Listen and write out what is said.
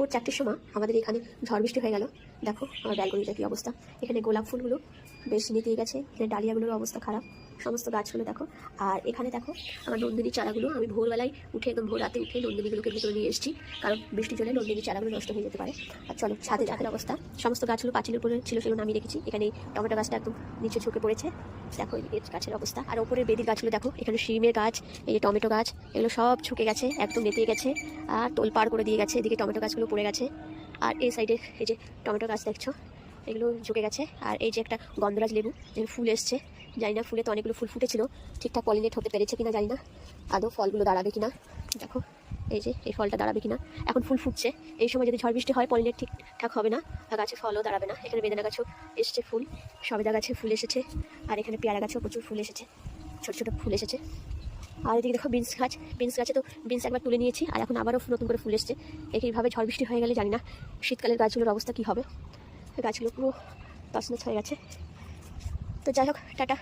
ভোর 4টের সময় আমাদের এখানে ঝড় বৃষ্টি হয়ে গেল। দেখো আমার ব্যালকনিটা কী অবস্থা। এখানে গোলাপ ফুলগুলো বেশ নেতিয়ে গেছে, এখানে ডালিয়াগুলোর অবস্থা খারাপ, সমস্ত গাছগুলো দেখো। আর এখানে দেখো আমার নন্দিনীর চারাগুলো আমি ভোরবেলায় উঠে একদম ভোর রাতে উঠে নন্দিনীগুলোকে ভেতরে নিয়ে এসেছি, কারণ বৃষ্টি চলে নন্দিনীর চারাগুলো নষ্ট হয়ে যেতে পারে। আর চলো ছাদে জাতের অবস্থা, সমস্ত গাছগুলো পাঁচিলের উপরে ছিল সেগুলো নামিয়ে রেখেছি। এখানে টমেটো গাছটা একদম নিচে ঝুঁকে পড়েছে, দেখো এর গাছের অবস্থা। আর ওপরের বেদির গাছগুলো দেখো, এখানে শিমের গাছ, এই যে টমেটো গাছ, এগুলো সব ঝুঁকে গেছে, একদম নেতিয়ে গেছে আর তোল পার করে দিয়ে গেছে। এদিকে টমেটো গাছগুলো পড়ে গেছে, আর এই সাইডে এই যে টমেটো গাছ দেখছো এগুলো ঝুঁকে গেছে। আর এই যে একটা গন্ধরাজ লেবু, যে ফুল এসছে, জানি না ফুলে তো অনেকগুলো ফুল ফুটেছিল, ঠিকঠাক পলিনেট হতে পেরেছে কিনা জানি না, আদৌ ফলগুলো দাঁড়াবে কিনা। দেখো এই যে এই ফলটা দাঁড়াবে কিনা, এখন ফুল ফুটছে। এই সময় যদি ঝড় বৃষ্টি হয় পলিনেট ঠিকঠাক হবে না, আর গাছে ফলও দাঁড়াবে না। এখানে বেদানা গাছও এসছে ফুল, সবেদা গাছে ফুল এসেছে, আর এখানে পেয়ারা গাছেও প্রচুর ফুল এসেছে, ছোটো ছোটো ফুল এসেছে। আর এদিকে দেখো বিনস গাছে তো বিনস একবার তুলে নিয়েছি, আর এখন আবারও নতুন করে ফুল এসছে। এইভাবে ঝড় বৃষ্টি হয়ে গেলে জানি না শীতকালের গাছগুলোর অবস্থা কী হবে। গাছগুলো পুরো তছনছ হয়ে গেছে। তো যাই হোক, টাটা।